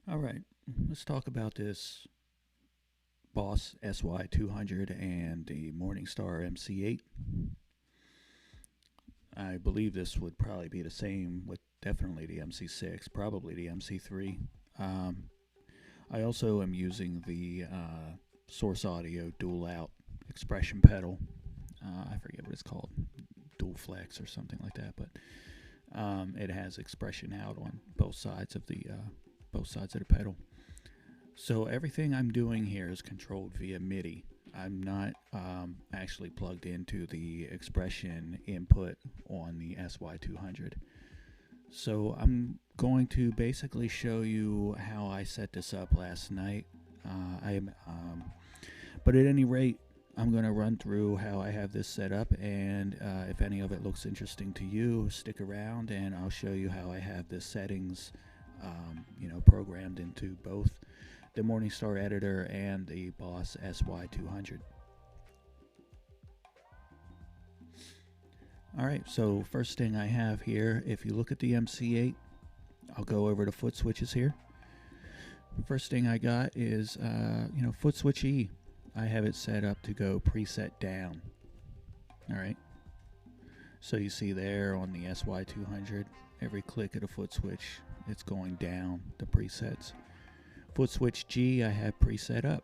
All right, let's talk about this Boss SY200 and the Morningstar MC8. I believe this would probably be the same with definitely the MC6, probably the MC3. Um, I also am using the Source Audio dual out expression pedal. I forget what it's called, dual flex or something like that, but it has expression out on both sides of the pedal. So everything I'm doing here is controlled via MIDI. I'm not actually plugged into the expression input on the SY200. So I'm going to basically show you how I set this up last night. But at any rate, I'm going to run through how I have this set up, and if any of it looks interesting to you, stick around and I'll show you how I have the settings programmed into both the Morningstar editor and the Boss SY200. Alright, so first thing I have here, if you look at the MC8, I'll go over to foot switches here. First thing I got is, foot switch E. I have it set up to go preset down. Alright, so you see there on the SY200, every click of the foot switch, it's going down the presets. Foot switch G I have preset up.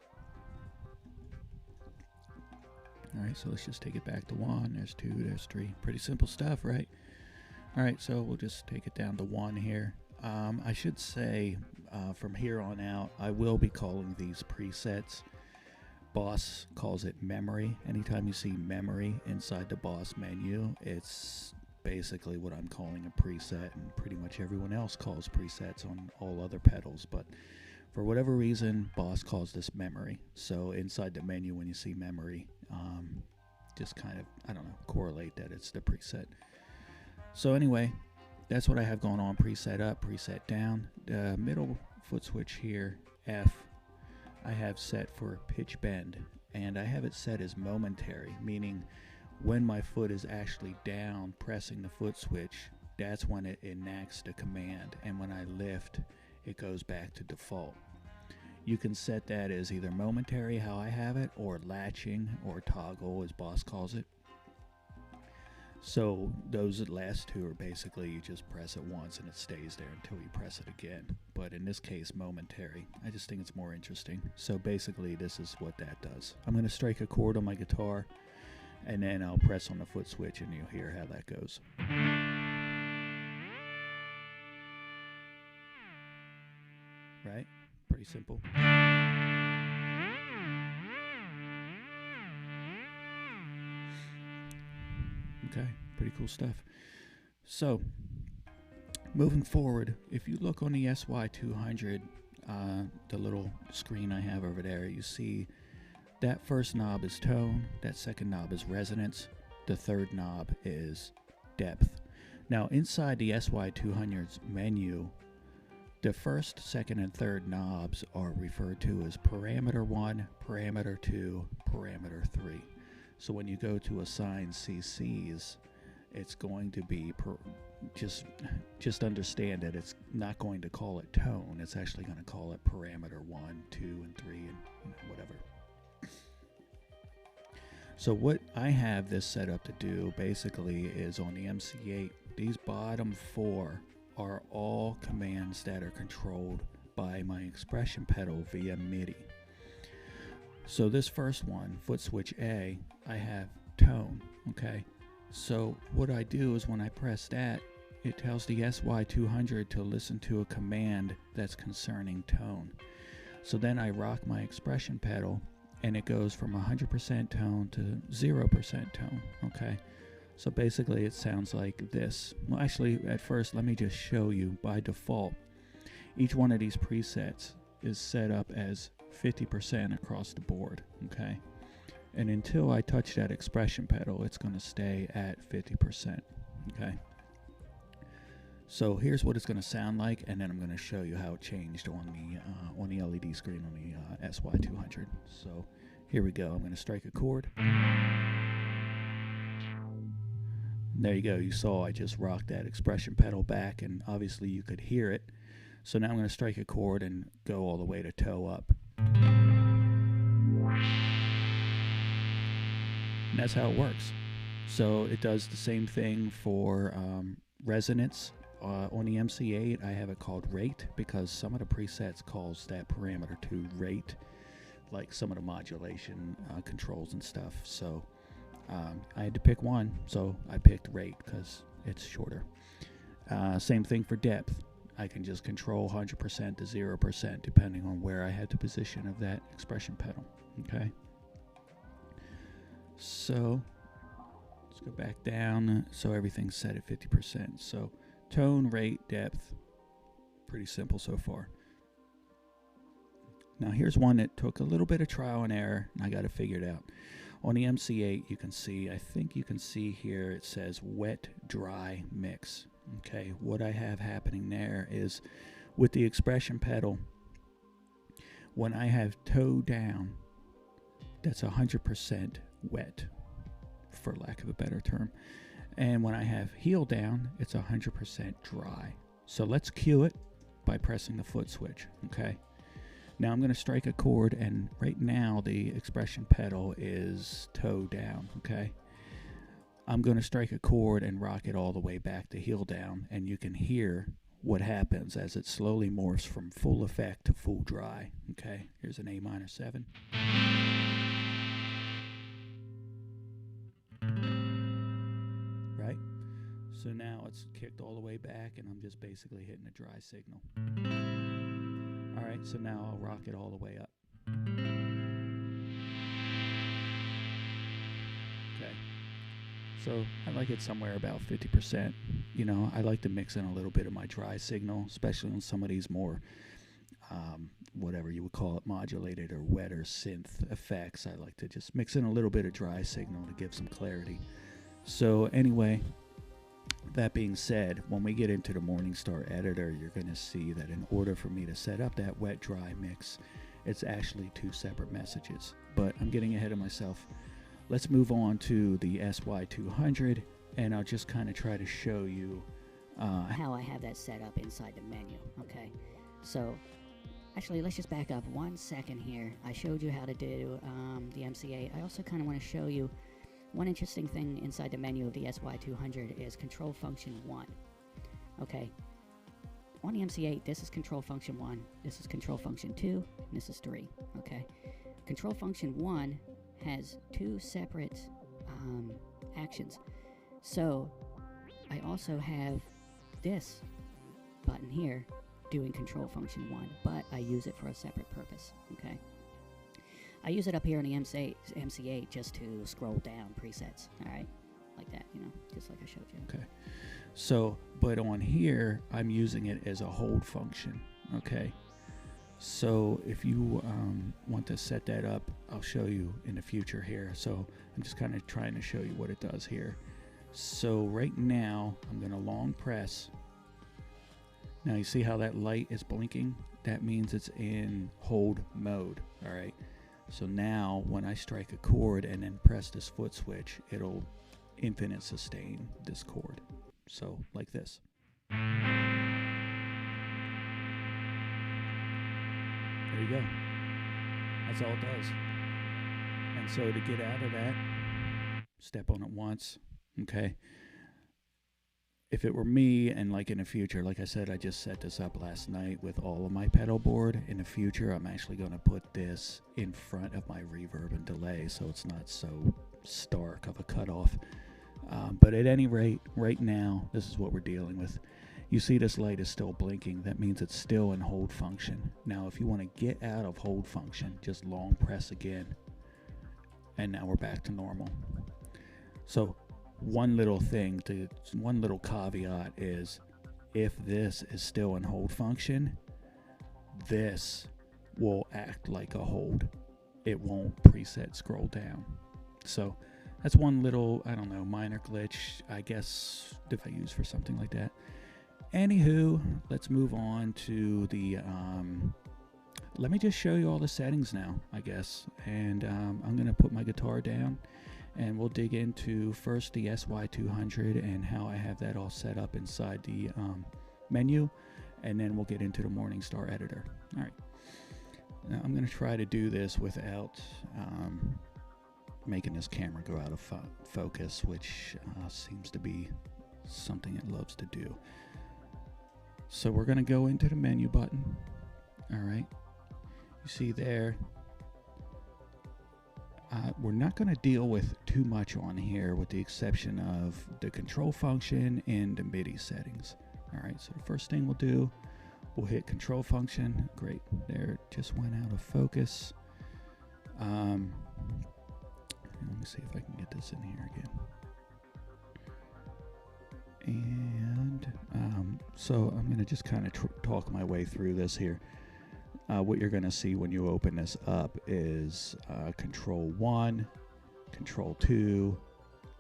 Alright, so let's just take it back to 1, there's 2, there's 3. Pretty simple stuff, right? Alright, so we'll just take it down to 1 here. I should say from here on out, I will be calling these presets. Boss calls it memory. Anytime you see memory inside the Boss menu, it's basically what I'm calling a preset, and pretty much everyone else calls presets on all other pedals, but for whatever reason, Boss calls this memory. So inside the menu, when you see memory, just kind of, correlate that it's the preset. So anyway, that's what I have going on. Preset up, preset down. The middle foot switch here, F, I have set for pitch bend, and I have it set as momentary, meaning when my foot is actually down pressing the foot switch, that's when it enacts the command, and when I lift, it goes back to default. You can set that as either momentary, how I have it, or latching, or toggle, as Boss calls it. So those last two are basically you just press it once and it stays there until you press it again. But in this case, momentary. I just think it's more interesting. So basically this is what that does. I'm going to strike a chord on my guitar, and then I'll press on the foot switch and you'll hear how that goes. Right? Pretty simple. Okay, pretty cool stuff. So, moving forward, if you look on the SY200, the little screen I have over there, you see that first knob is tone, that second knob is resonance, the third knob is depth. Now, inside the SY200's menu, the first, second, and third knobs are referred to as parameter 1, parameter 2, parameter 3. So when you go to assign CCs, it's going to be, just understand that it's not going to call it tone. It's actually going to call it parameter 1, 2, and 3, and whatever. So what I have this set up to do basically is on the MC8, these bottom 4 are all commands that are controlled by my expression pedal via MIDI. So this first one, foot switch A, I have tone, okay? So what I do is when I press that, it tells the SY200 to listen to a command that's concerning tone. So then I rock my expression pedal and it goes from 100% tone to 0% tone, okay? So basically it sounds like this. Well, actually, at first, let me just show you. By default, each one of these presets is set up as 50% across the board, okay? And until I touch that expression pedal, it's going to stay at 50%, okay? So here's what it's going to sound like, and then I'm going to show you how it changed on the LED screen on the SY200. So here we go. I'm going to strike a chord. There you go. You saw I just rocked that expression pedal back, and obviously you could hear it. So now I'm going to strike a chord and go all the way to toe up. And that's how it works. So it does the same thing for resonance. On the MC8, I have it called rate because some of the presets calls that parameter to rate, like some of the modulation controls and stuff. So I had to pick one, so I picked rate because it's shorter. Same thing for depth. I can just control 100% to 0% depending on where I had the position of that expression pedal. Okay. So let's go back down. So everything's set at 50%. So tone, rate, depth, pretty simple so far. Now here's one that took a little bit of trial and error, and I got it figured out. On the MC8, you can see, I think you can see here, it says wet, dry, mix. Okay, what I have happening there is with the expression pedal, when I have toe down, that's 100% wet, for lack of a better term. And when I have heel down, it's 100% dry. So let's cue it by pressing the foot switch, okay? Now I'm going to strike a chord, and right now the expression pedal is toe down, okay? I'm going to strike a chord and rock it all the way back to heel down, and you can hear what happens as it slowly morphs from full effect to full dry, okay? Here's an A minor 7. Right? So now it's kicked all the way back, and I'm just basically hitting a dry signal. All right, so now I'll rock it all the way up. Okay. So I like it somewhere about 50%. You know, I like to mix in a little bit of my dry signal, especially on some of these more, whatever you would call it, modulated or wetter synth effects. I like to just mix in a little bit of dry signal to give some clarity. So anyway, that being said, when we get into the Morningstar editor, you're going to see that in order for me to set up that wet-dry mix, it's actually 2 separate messages. But I'm getting ahead of myself. Let's move on to the SY200, and I'll just kind of try to show you how I have that set up inside the menu. Okay, so actually let's just back up 1 second here. I showed you how to do the MC8. I also kind of want to show you one interesting thing inside the menu of the SY200 is control function 1. Okay, on the MC8, this is control function 1, this is control function 2, and this is 3. Okay, control function 1 has 2 separate actions. So I also have this button here doing control function 1, but I use it for a separate purpose. Okay, I use it up here in the MC8 just to scroll down presets. All right, like that, you know, just like I showed you. Okay, so but on here I'm using it as a hold function. Okay, so if you want to set that up, I'll show you in the future here. So I'm just kind of trying to show you what it does here. So right now I'm going to long press. Now you see how that light is blinking? That means it's in hold mode. All right, so now when I strike a chord and then press this foot switch, it'll infinite sustain this chord. So like this. There you go. That's all it does. And so to get out of that, step on it once. Okay. If it were me, and like in the future, like I said, I just set this up last night with all of my pedal board. In the future, I'm actually going to put this in front of my reverb and delay so it's not so stark of a cutoff. But at any rate, right now, this is what we're dealing with. You see this light is still blinking. That means it's still in hold function. Now, if you want to get out of hold function, just long press again. And now we're back to normal. So one little caveat is if this is still in hold function, this will act like a hold. It won't preset scroll down. So that's one little, I don't know, minor glitch, I guess, if I use for something like that. Anywho, let's move on to the, let me just show you all the settings now, I guess. And I'm going to put my guitar down, and we'll dig into first the SY200 and how I have that all set up inside the menu. and then we'll get into the Morningstar editor. All right. Now I'm going to try to do this without making this camera go out of focus, which seems to be something it loves to do. So we're going to go into the menu button. All right. You see there, we're not going to deal with too much on here with the exception of the control function and the MIDI settings. All right, so the first thing we'll do, we'll hit control function. Great, there it just went out of focus. Let me see if I can get this in here again. And so I'm going to just kind of talk my way through this here. What you're going to see when you open this up is control 1, control 2,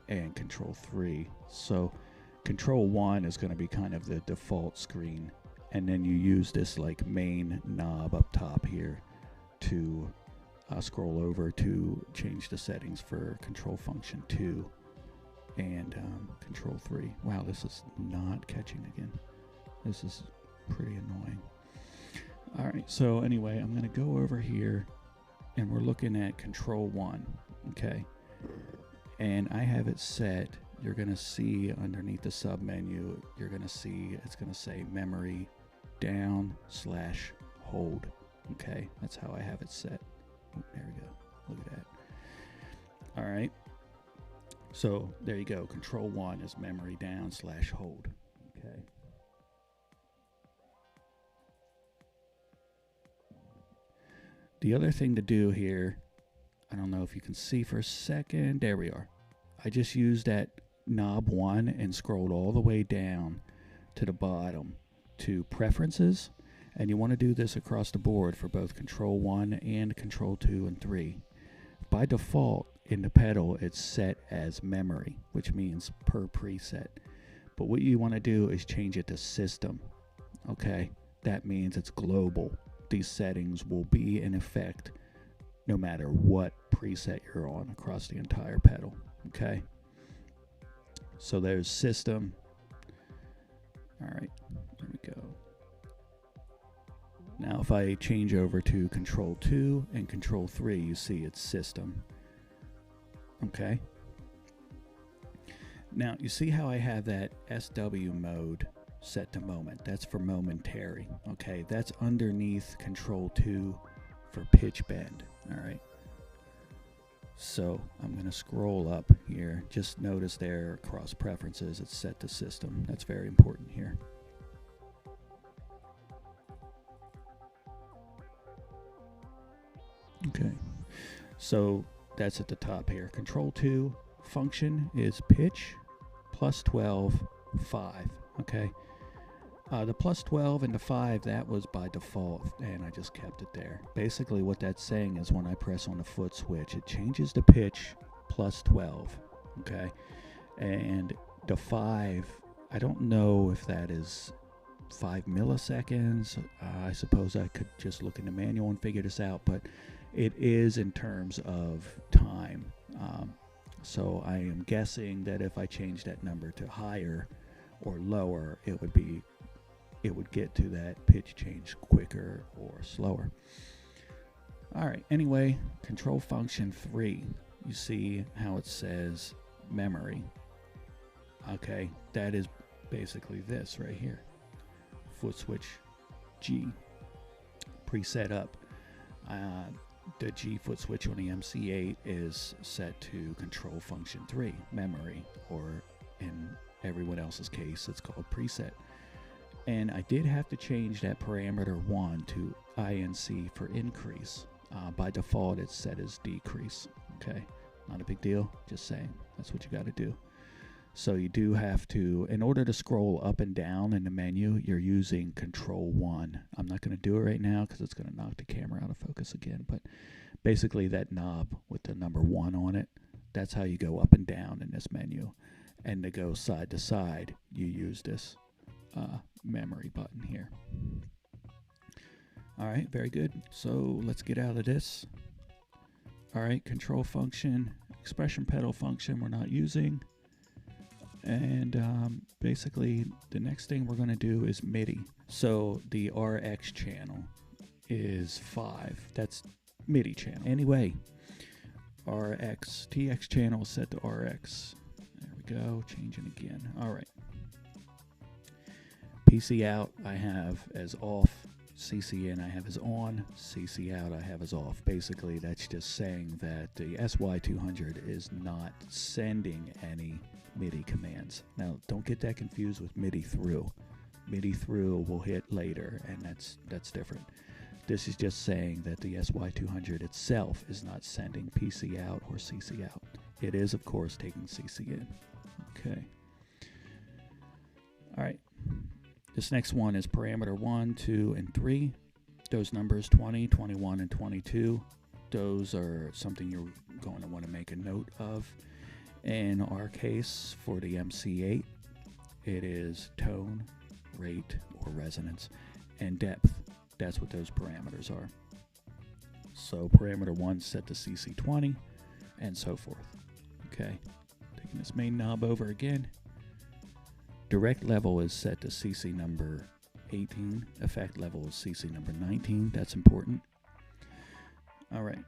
and control 3. So control 1 is going to be kind of the default screen, and then you use this like main knob up top here to scroll over to change the settings for control function 2 and control 3. Wow, this is not catching again. This is pretty annoying. All right, so anyway, I'm going to go over here, and we're looking at control 1, okay? And I have it set. You're going to see underneath the sub menu, you're going to see it's going to say memory down/hold, okay? That's how I have it set. Oh, there we go. Look at that. All right. So there you go. Control 1 is memory down/hold, okay? The other thing to do here, I don't know if you can see for a second. There we are. I just used that knob 1 and scrolled all the way down to the bottom to preferences. And you want to do this across the board for both control 1 and control 2 and 3. By default, in the pedal, it's set as memory, which means per preset. But what you want to do is change it to system. Okay, that means it's global. These settings will be in effect no matter what preset you're on across the entire pedal. Okay, so there's system. All right, there we go. Now if I change over to control 2 and control 3, you see it's system. Okay, now you see how I have that SW mode set to moment. That's for momentary. Okay, that's underneath control 2 for pitch bend. All right, so I'm going to scroll up here. Just notice there across preferences it's set to system. That's very important here. Okay, so that's at the top here. Control 2 function is pitch +12 5. Okay, the +12 and the 5, that was by default, and I just kept it there. Basically what that's saying is when I press on the foot switch, it changes the pitch +12. Okay, and the 5, I don't know if that is 5 milliseconds. I suppose I could just look in the manual and figure this out, but it is in terms of time. So I am guessing that if I change that number to higher or lower, it would get to that pitch change quicker or slower. All right, anyway, control function 3, you see how it says memory. Okay, that is basically this right here. Foot switch G, preset up. The G foot switch on the MC8 is set to control function 3, memory, or in everyone else's case, it's called preset. And I did have to change that parameter 1 to INC for increase. By default, it's set as decrease. Okay, not a big deal, just saying, that's what you got to do. So you do have to, in order to scroll up and down in the menu, you're using control 1. I'm not going to do it right now because it's going to knock the camera out of focus again, but basically that knob with the number 1 on it, that's how you go up and down in this menu. And to go side to side, you use this memory button here. All right, very good. So let's get out of this. All right, control function, expression pedal function we're not using. And basically, the next thing we're going to do is MIDI. So the RX channel is 5. That's MIDI channel. Anyway, RX, TX channel set to RX. There we go, changing again. All right. PC out I have as off, CC in I have as on, CC out I have as off. Basically, that's just saying that the SY200 is not sending any MIDI commands. Now, don't get that confused with MIDI through. MIDI through will hit later, and that's different. This is just saying that the SY200 itself is not sending PC out or CC out. It is, of course, taking CC in. Okay. All right. This next one is parameter 1, 2, and 3. Those numbers 20, 21, and 22. Those are something you're going to want to make a note of. In our case, for the MC8, it is tone, rate, or resonance, and depth. That's what those parameters are. So parameter 1 set to CC20, and so forth. Okay, taking this main knob over again. Direct level is set to CC number 18. Effect level is CC number 19. That's important. All right.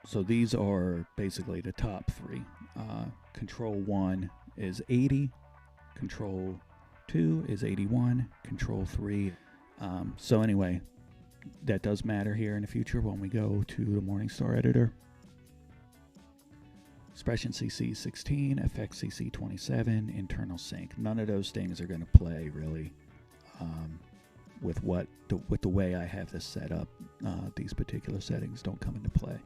So these are basically the top 3. Control 1 is 80. Control 2 is 81. Control 3. So anyway, that does matter here in the future when we go to the Morningstar editor. Expression CC 16, effect CC 27, internal sync. None of those things are going to play really with the way I have this set up. These particular settings don't come into play.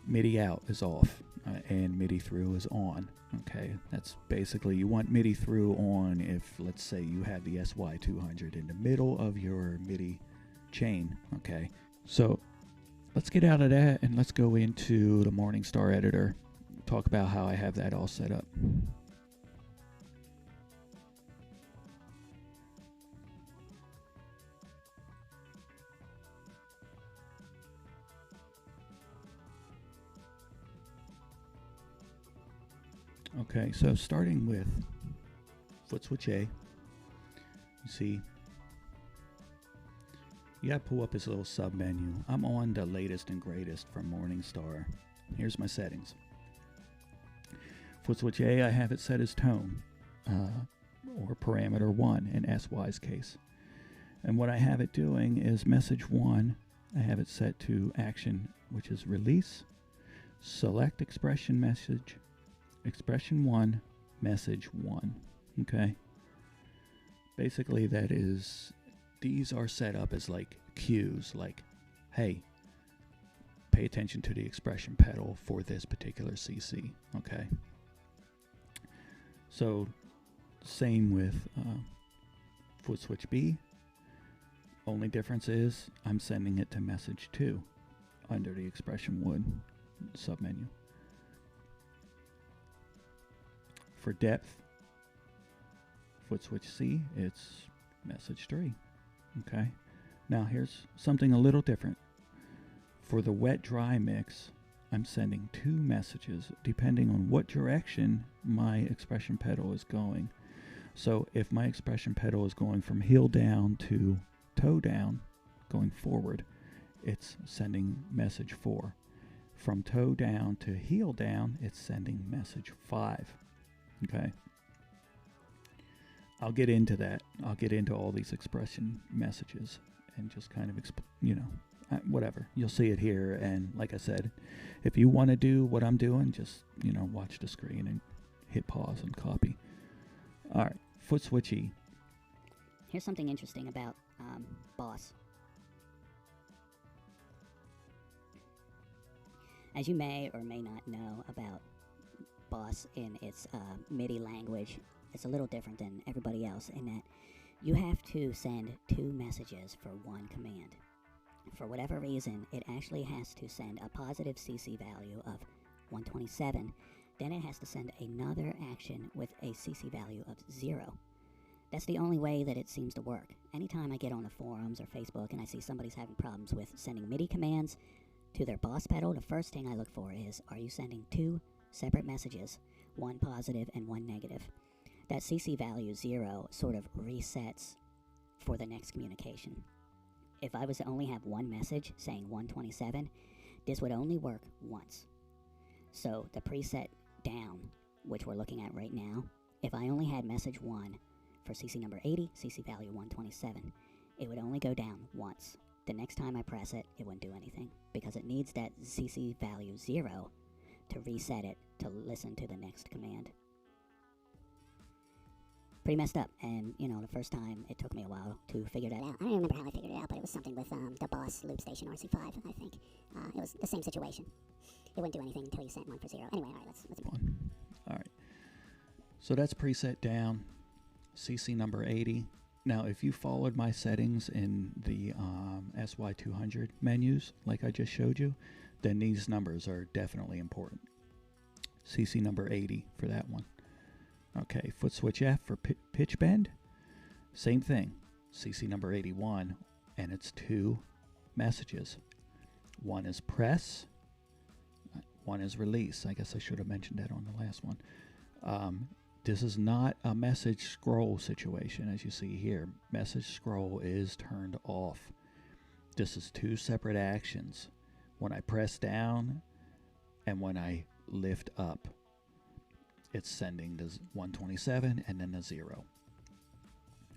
MIDI out is off, and MIDI through is on. Okay, that's basically, you want MIDI through on if, let's say, you have the SY200 in the middle of your MIDI chain. Okay, so let's get out of that and let's go into the Morningstar editor, talk about how I have that all set up. Okay, so starting with footswitch A, you see you gotta pull up this little sub menu. I'm on the latest and greatest from Morningstar. Here's my settings. Footswitch A, I have it set as tone, or parameter 1 in SY's case. And what I have it doing is message 1, I have it set to action, which is release, select expression message, expression 1, message 1. Okay? Basically, that is, these are set up as like cues, like, hey, pay attention to the expression pedal for this particular CC. Okay? So, same with footswitch B. Only difference is I'm sending it to message 2 under the expression 1 submenu. For depth, footswitch C, it's message 3. Okay, now here's something a little different. For the wet-dry mix, I'm sending 2 messages depending on what direction my expression pedal is going. So if my expression pedal is going from heel down to toe down, going forward, it's sending message 4. From toe down to heel down, it's sending message 5. Okay. I'll get into that. I'll get into all these expression messages and just kind of, whatever. You'll see it here. And like I said, if you want to do what I'm doing, just, watch the screen and hit pause and copy. All right. Footswitch E. Here's something interesting about BOSS. As you may or may not know about BOSS in its MIDI language, it's a little different than everybody else in that you have to send 2 messages for 1 command. For whatever reason, it actually has to send a positive CC value of 127. Then it has to send another action with a CC value of 0. That's the only way that it seems to work. Anytime I get on the forums or Facebook and I see somebody's having problems with sending MIDI commands to their BOSS pedal, the first thing I look for is, are you sending 2 separate messages, one positive and one negative. That CC value 0 sort of resets for the next communication. If I was to only have one message saying 127, this would only work once. So the preset down, which we're looking at right now, if I only had message 1 for CC number 80, CC value 127, it would only go down once. The next time I press it, it wouldn't do anything, because it needs that CC value 0 to reset it to listen to the next command. Pretty messed up, and you know, the first time it took me a while to figure that out. I don't remember how I figured it out, but it was something with the Boss loop station RC5, I think. It was the same situation. It wouldn't do anything until you sent 1 for 0. Anyway, all right, let's all right. So that's preset down, CC number 80. Now, if you followed my settings in the SY200 menus, like I just showed you, then these numbers are definitely important. CC number 80 for that one. Okay, foot switch F for pitch bend. Same thing, CC number 81, and it's 2 messages. One is press, one is release. I guess I should have mentioned that on the last one. This is not a message scroll situation, as you see here. Message scroll is turned off. This is 2 separate actions. When I press down and when I lift up, it's sending the 127 and then the 0.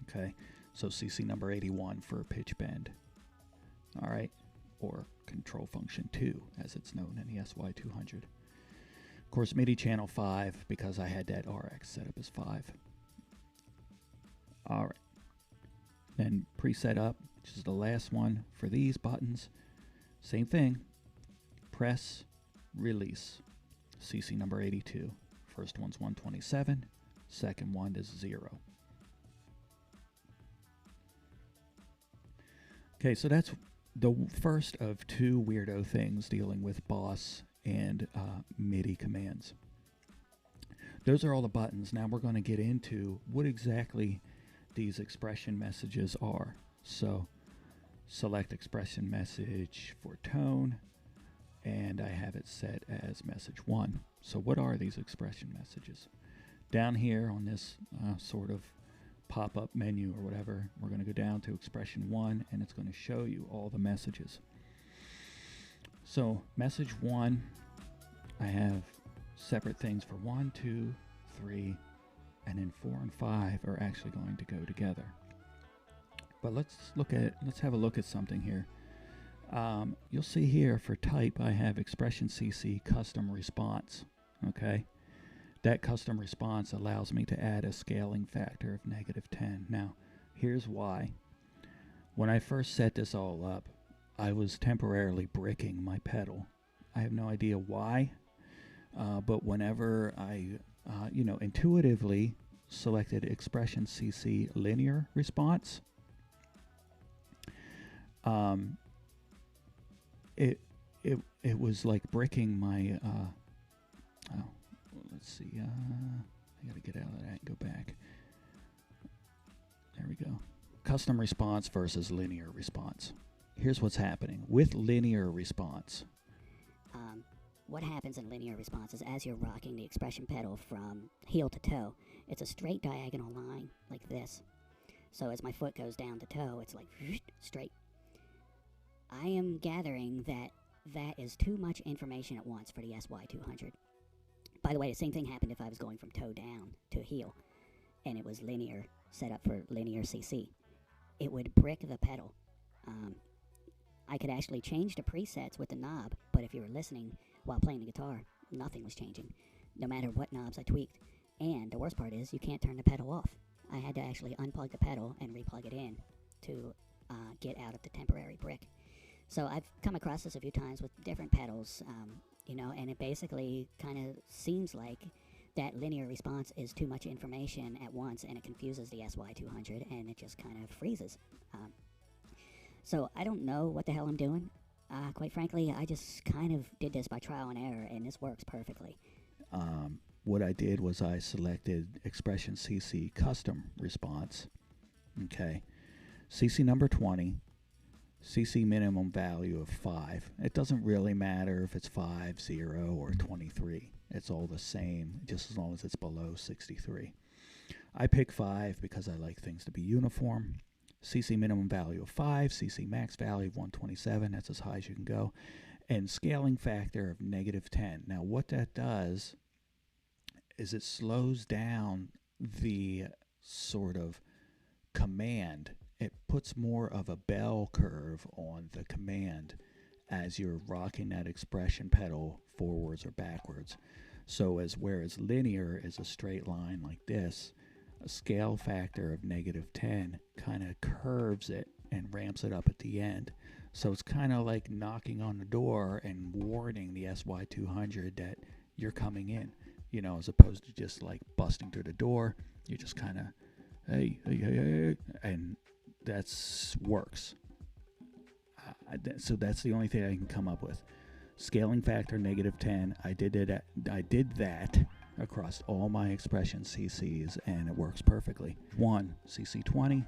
Okay, so CC number 81 for pitch bend. All right, or control function 2, as it's known in the SY200. Of course, MIDI channel 5, because I had that RX set up as 5. All right, then preset up, which is the last one for these buttons. Same thing, press, release, CC number 82. First one's 127, second one is 0. Okay, so that's the first of 2 weirdo things dealing with Boss and MIDI commands. Those are all the buttons. Now we're going to get into what exactly these expression messages are. So select expression message for tone, and I have it set as message 1. So what are these expression messages? Down here on this sort of pop-up menu or whatever, we're going to go down to expression 1, and it's going to show you all the messages. So message 1, I have separate things for 1, 2, 3, and then 4 and 5 are actually going to go together. But let's have a look at something here. You'll see here for type I have expression CC custom response. Okay, that custom response allows me to add a scaling factor of -10. Now here's why. When I first set this all up, I was temporarily bricking my pedal. I have no idea why, but whenever I intuitively selected expression CC linear response, it was like bricking my let's see, I gotta get out of that and go back. There we go. Custom response versus linear response. Here's what's happening with linear response. What happens in linear response is as you're rocking the expression pedal from heel to toe, it's a straight diagonal line like this. So as my foot goes down to toe, it's like straight. I am gathering that that is too much information at once for the SY200. By the way, the same thing happened if I was going from toe down to heel, and it was linear, set up for linear CC. It would brick the pedal. I could actually change the presets with the knob, but if you were listening while playing the guitar, nothing was changing, no matter what knobs I tweaked. And the worst part is you can't turn the pedal off. I had to actually unplug the pedal and replug it in to get out of the temporary brick. So I've come across this a few times with different pedals, and it basically kind of seems like that linear response is too much information at once, and it confuses the SY200, and it just kind of freezes. So I don't know what the hell I'm doing. Quite frankly, I just kind of did this by trial and error, and this works perfectly. What I did was I selected expression CC custom response. Okay, CC number 20. CC minimum value of 5. It doesn't really matter if it's 5, 0, or 23. It's all the same, just as long as it's below 63. I pick 5 because I like things to be uniform. CC minimum value of 5, CC max value of 127, that's as high as you can go, and scaling factor of -10. Now what that does is it slows down the sort of command. It puts more of a bell curve on the command as you're rocking that expression pedal forwards or backwards. So whereas linear is a straight line like this, a scale factor of -10 kind of curves it and ramps it up at the end. So it's kind of like knocking on the door and warning the SY200 that you're coming in, you know, as opposed to just like busting through the door. You just kind of, hey, and that's works. So that's the only thing I can come up with. Scaling factor -10. I did that across all my expression CCs, and it works perfectly. 1, CC20,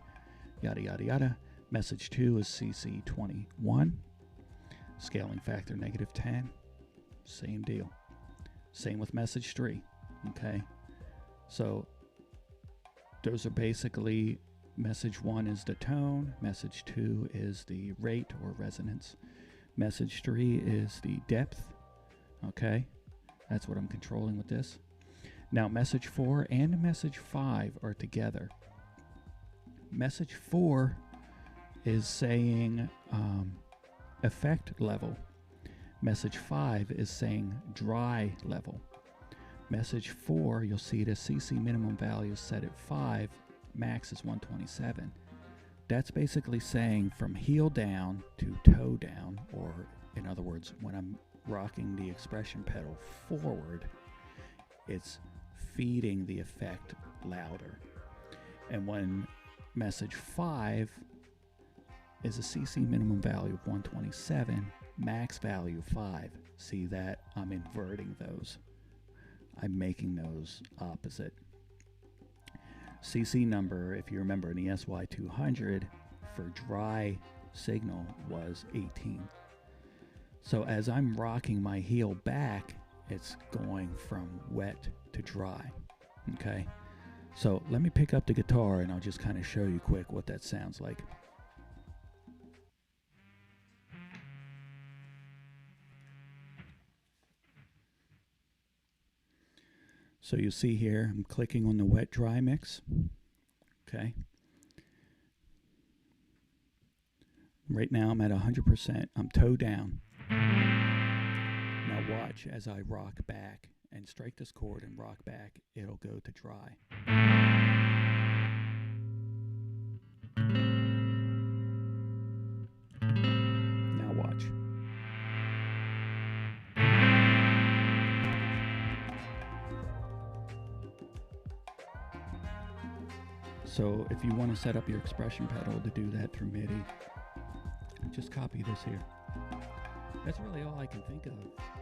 yada yada yada. Message 2 is CC21. Scaling factor -10. Same deal. Same with message 3. Okay, so those are basically, message 1 is the tone, message 2 is the rate or resonance, message 3 is the depth. Okay, that's what I'm controlling with this. Now message 4 and message 5 are together. Message 4 is saying effect level. Message 5 is saying dry level. Message 4, you'll see the CC minimum value is set at 5, max is 127. That's basically saying from heel down to toe down, or in other words, when I'm rocking the expression pedal forward, it's feeding the effect louder. And when message 5 is a CC minimum value of 127, max value 5. See that? I'm inverting those. I'm making those opposite. CC number, if you remember in the SY200 for dry signal, was 18. So as I'm rocking my heel back, it's going from wet to dry. Okay, so let me pick up the guitar and I'll just kind of show you quick what that sounds like. So you see here, I'm clicking on the wet dry mix. Okay. Right now I'm at 100%. I'm toe down. Now watch as I rock back and strike this chord and rock back, it'll go to dry. Now watch. So if you want to set up your expression pedal to do that through MIDI, just copy this here. That's really all I can think of.